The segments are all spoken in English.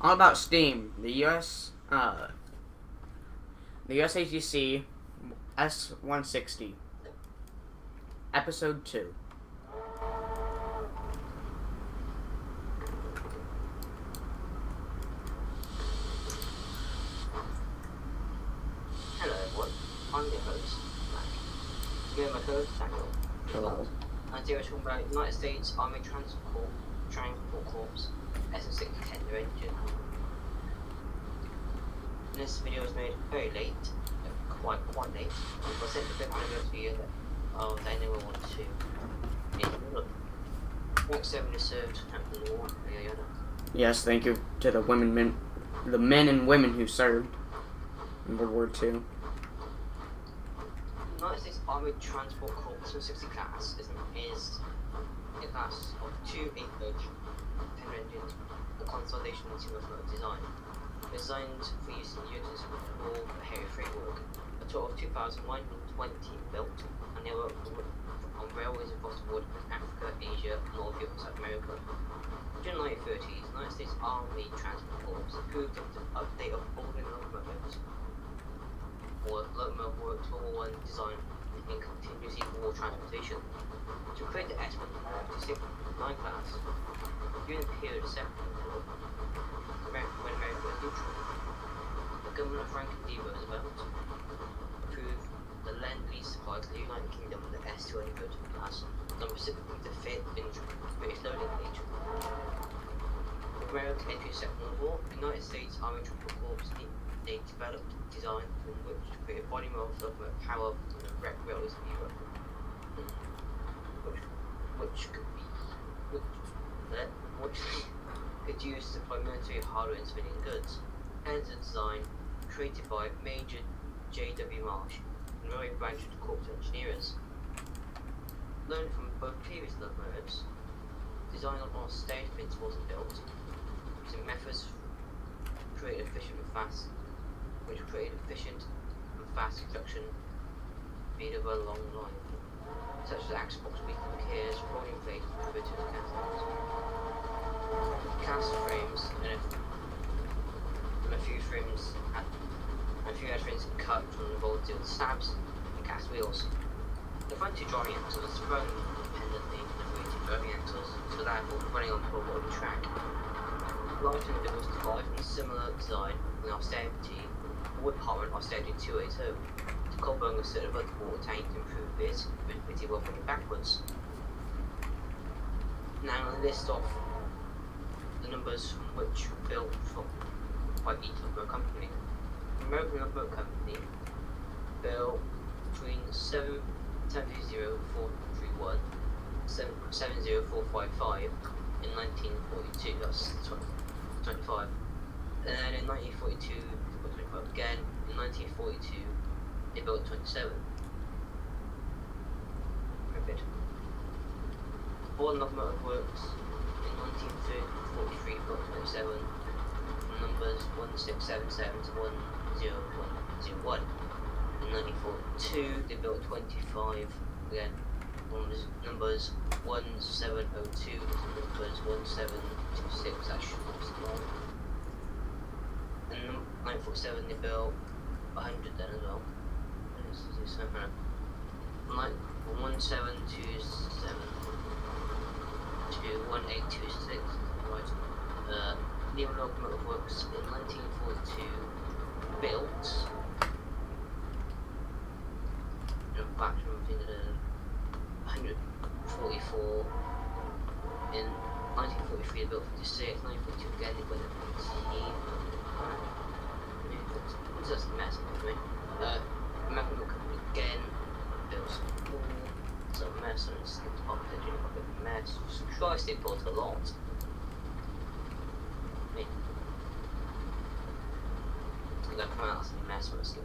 All about steam. The USATC S160, Episode 2. Hello everyone, I'm your host, Mac. Today my co-host, Daniel. Hello. And today we're talking about United States Army Transport Corps S160 tender engine. This video was made very late, quite late. It was sent to the video that Daniel will want to look. Next 7 years served after the war, yada. Yes, thank you to the men and women who served in World War II. United States Army Transport Corps 160 class is a class of 2 8-inch tender engines, a consolidation single motor design. Designed for use in units with all heavy freight work. A total of 2,120 built, and they were on railways across the border with Africa, Asia, North Europe, and South America. During the 1930s, the United States Army Transport Corps approved the update of older locomotives, or locomotive works War I design in continuous war transportation, to create the S160 class. During the period of Second War, when America was neutral, the government of Franklin D. Roosevelt approved the Lend-Lease supply to the United Kingdom of the S200 class, done specifically to fit the British loading age. With America's entry into the Second World War, the United States Army Transport Corps they developed a design from which to create a body model for locomotive power on the wrecked railways of Europe, which could use to supply military hardware and civilian goods. Hence the design created by Major J.W. Marsh and railway branch of the Corps of Engineers. Learned from both previous locomotives, designed on stage principles and built, using methods created efficient and fast construction speed over a long line, such as axle box weakening gears, rolling plates, and riveted castings. Cast frames and a few frames cut from the rolled steel slabs and cast wheels. The front 2 driving axles are sprung independently and the 2 driving axles, so therefore running on full body track. Large individuals derived from a similar design in austerity wood department austerity 280. The Colburn was set above the water tank to improve its visibility while running backwards. Now a list of the numbers from which were built by each locomotive company. The American Locomotive Company built between 70431 70455 in 1942, that's 25. And then in 1942 they built 25 again. In 1942 they built 27. Rapid. All locomotive works in 1943 built 27, from numbers 1677 to 10101. In 1942 they built 25 again, from numbers 1702 to numbers 1726. That should be small. In 1947 they built 100 then as well. From 1727 to 1826, right. New locomotive works in 1942 built back from 144. In 1943 they built 56, 1942 again they built 15. It's just a mess anyway. American Company again built some more. It's a mess and it's up there doing a bit of a mess. Christ, they built a lot. It's gonna come out as a mess when it's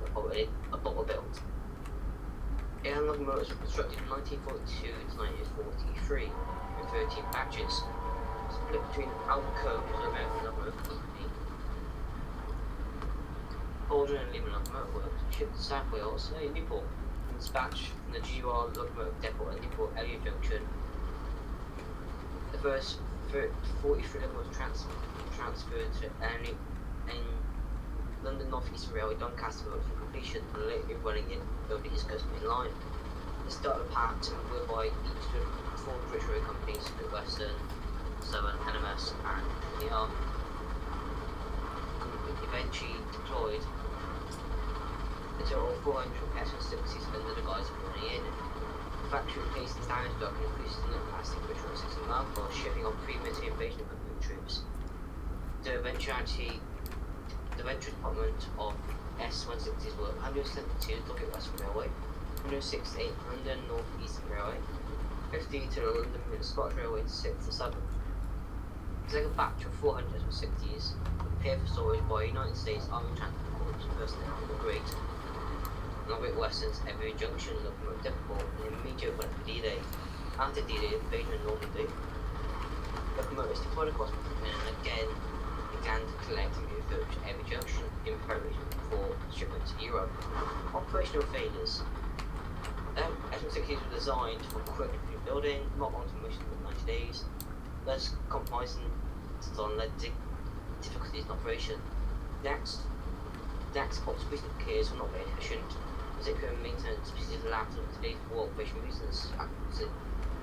a bottle built. Air locomotives were constructed from 1942 to 1943 in 13 batches, split between Alco, which is the American Locomotive Company, Holden and Lehman Locomotive Works, shipped to South Wales, Newport, and dispatched from the GUR Locomotive Depot at Newport Elliott Junction. The first 43 locomotives transferred to in London North Eastern Railway Doncaster Road for completion and later running it over the East Coast Main Line. The start of the pattern whereby each of the 4 British railway companies, the Western, Southern, NMS and NER, eventually deployed a total of 400 S160s under the guise of running in. The factory replaced its damaged dock and increased the plastic British 160 mile for shipping on pre-military invasion equipment troops. The venture department of S160s were 172 Dorset Western Railway, 168 London North Eastern Railway, 50 to the London Mid Scottish Railway, and 6 to Southern. The second batch of 400 S160s were prepared for storage by United States Army Transport Corps personnel in the Great Western's Every Junction locomotive depot in immediate went for D-Day. After D-Day, invasion of Normandy, locomotives deployed across Britain and again began to collect and refurbish Every Junction in preparation for shipment to Europe. Operational failures. S160s were designed for quick rebuilding, not long-term missions in 90 days. Less compromising on led to difficulties in operation. Next, observation gears were not very efficient, particularly maintenance pieces lapsed in today's for operation reasons,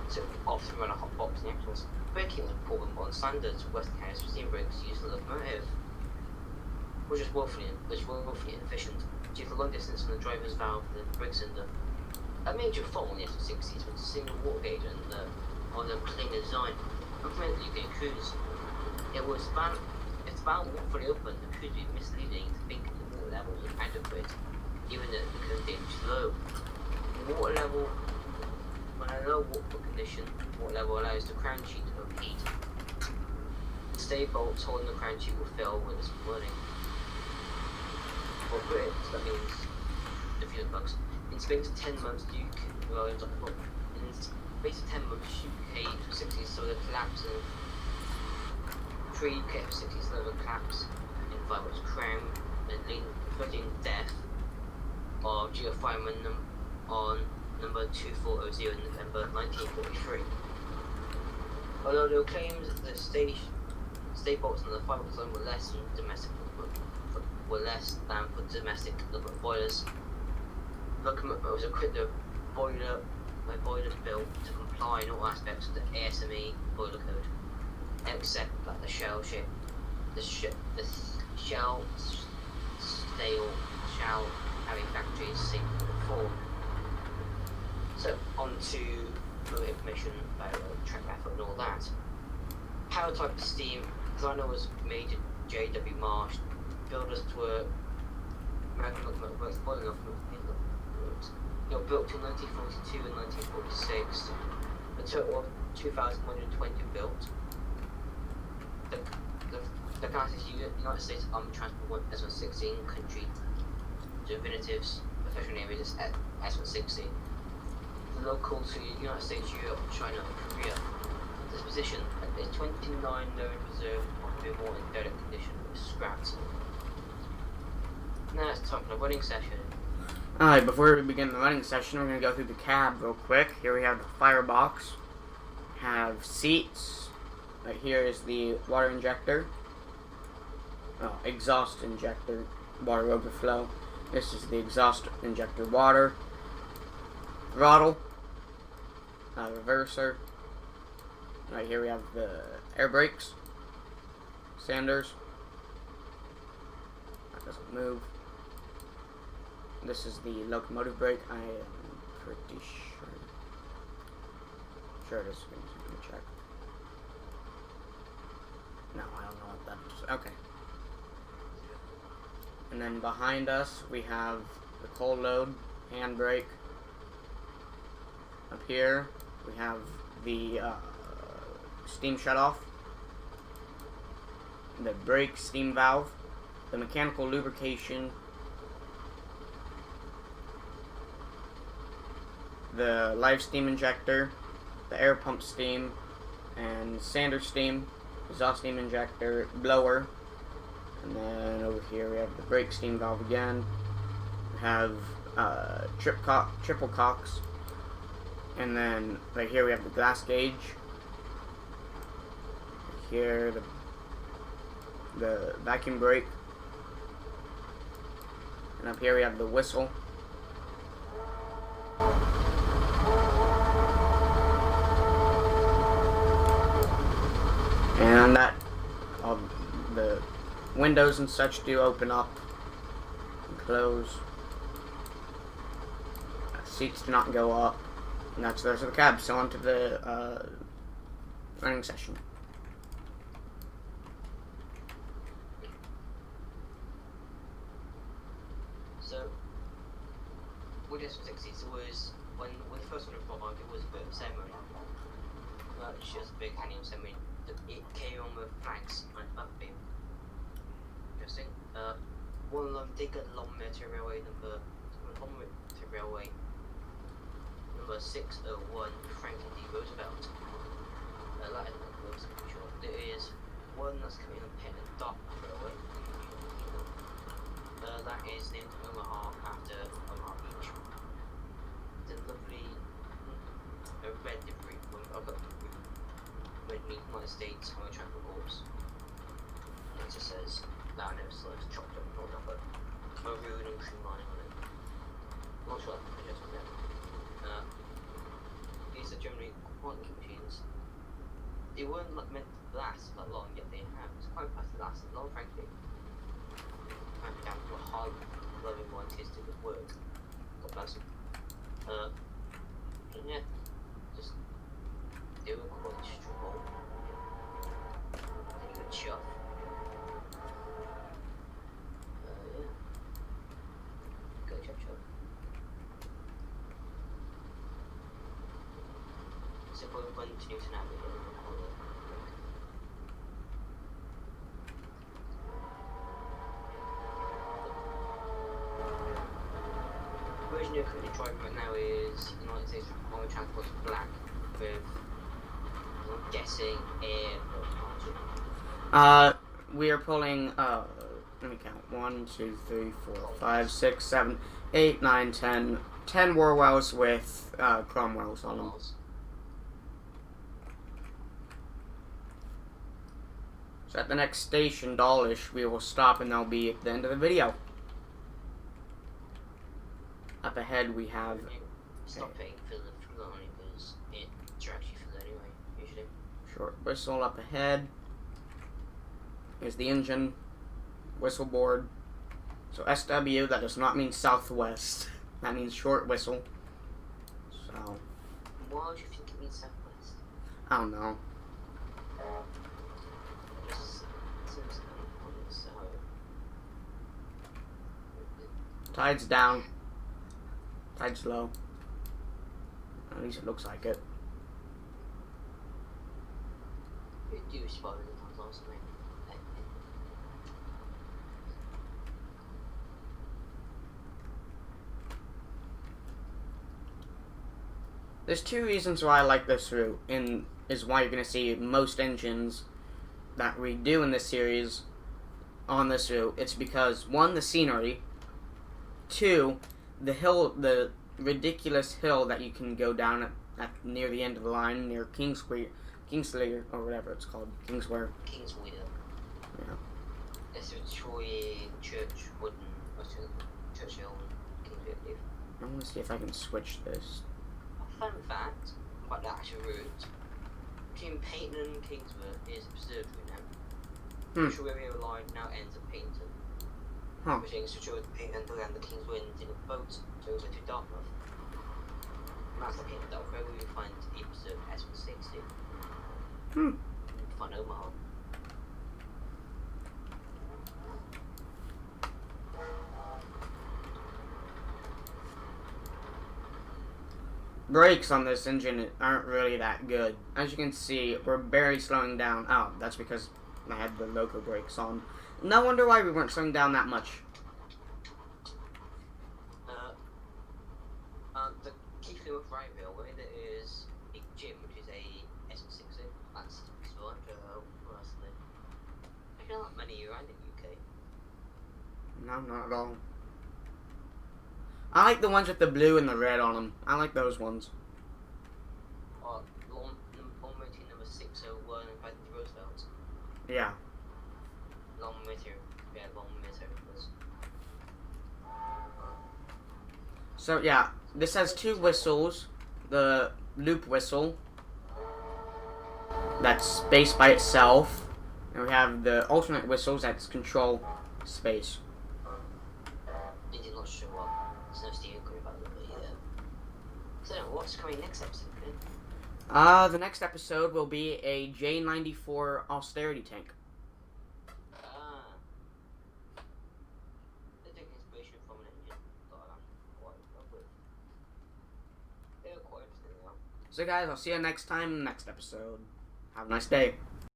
so often run a hot box in the axles. Braking was poor and on standards. Western carriers for steam brakes used the locomotive, which was woefully inefficient due to the long distance from the driver's valve to the brake cylinder. A major fault on the S160s was a single water gauge on the clean design. Implemented the UK cruise. It's about water fully open, the cruise would be misleading to think the water level was adequate, even though the condition was low. The water level, when a low water condition, water level allows the crown sheet to overheat. The stay bolts holding the crown sheet will fail when it's burning. For grips, that means the fuel bugs. In space of 10 months, in space of 10 months, UK 60s saw the collapse in 3 UK 60s saw the collapse in 5 months crown and threatening death of geofireman on number 2400 in November 1943. Although there were claims that the stay bolts on the 5 months line were less than for domestic boilers, locomotive was equipped with boiler built to comply in all aspects of the ASME boiler code, except that the shell having factories sink before. So on to more information about track method and all that. Power type of steam designer was Major J.W. Marsh. Builders were American Locomotive Works, boiler locomotives. They were built in 1942 and 1946. A total of 2,120 built. The classes United States Army Transport S160 country derivatives, official name is S160. Local to United States, Europe, China, and Korea. This position is 29 known reserved or more in derelict condition was scrapped. Now it's time for the running session. Alright, before we begin the running session, we're going to go through the cab real quick. Here we have the firebox. Have seats. Right here is the water injector. Exhaust injector, water overflow. This is the exhaust injector water. Throttle. Reverser. Right here we have the air brakes. Sanders. That doesn't move. This is the locomotive brake. I am pretty sure. Sure it is. Let me check. No, I don't know what that is. Okay. And then behind us we have the coal load, handbrake. Up here we have the steam shutoff, the brake steam valve, the mechanical lubrication, the live steam injector, the air pump steam, and sander steam, exhaust steam injector, blower, and then over here we have the brake steam valve again. We have triple cocks, and then right here we have the glass gauge, here, the vacuum brake. And up here we have the whistle. And that, the windows and such do open up and close. Seats do not go up. And that's the rest of the cab. So onto the running session. So, with S160, it was, when the first one was it was a bit of a ceremony. It's just a big annual ceremony. It came on with flags and a beam. Interesting. One of them did get Long Military Railway number 601 Franklin D. Roosevelt. That is not works, I'm pretty sure. There is one that's coming on Penn and Dock Railway. That is named Omaha after Omaha Beach. The lovely red debris from United States Highway Transport Corps. It just says that I never saw it's chopped up and rolled up, but maroon and cream line on it. I'm not sure I just went there. These are generally quantum machines. They weren't meant to last that long, yet they have. It's quite fast to last that long, frankly. I'm down to a hard, loving artistic work. God bless them. And yeah, just they were quite strong. And you would chuff. Yeah. Go chuff. So we're going to Newton Abbey in the corner. The version you're currently driving right now is United States Highway Transport Black with, I'm guessing, air technology. We are pulling, let me count, 1, 2, 3, 4, 5, 6, 7, 8, 9, 10, 10 Warwells with, Cromwells on them. So at the next station, Dawlish, we will stop and that'll be at the end of the video. Up ahead we have... Stop paying for the fuel only because it drags you fuel anyway, usually. Short whistle up ahead. Here's the engine. Whistle board. So SW, that does not mean southwest. That means short whistle. So... Why would you think it means southwest? I don't know. Tide's down. Tide's low. At least it looks like it. You do spot it sometimes, also, mate. There's two reasons why I like this route, and is why you're going to see most engines that we do in this series on this route. It's because, one, the scenery, two, the hill, the ridiculous hill that you can go down at near the end of the line, near Kingsley, or whatever it's called, Kingswear. Kingswear. Yeah. It's a Troy Church Wooden, Churchill, Kingswear, I believe. I want to see if I can switch this. Fun fact about the actual route between Payton and Kingswear is absurd right now. The River line now ends at Payton. Which is to Payton to land the Kingswear in a boat to over to Dartmouth. And that's the Payton Dock where we will find the absurd S160. Find Omaha. Brakes on this engine aren't really that good. As you can see, we're barely slowing down. Oh, that's because I had the loco brakes on. No wonder why we weren't slowing down that much. The Keighley Right Railway, there is a gym which is a S160. That's excellent. Personally, I feel not many around in the UK. No, not at all. I like the ones with the blue and the red on them. I like those ones. Long routine number 601 and Roosevelt. Yeah. Long meter. Yeah, long meter. So yeah, this has two whistles. The loop whistle, that's space by itself, and we have the alternate whistles, that's control space. It did not show up. There's no steering group about it either. So what's coming next episode, man? The next episode will be a J94 austerity tank. They took inspiration from an engine that I'm quite in love with. They were quite interesting, though. So guys, I'll see you next time in the next episode. Have a nice day.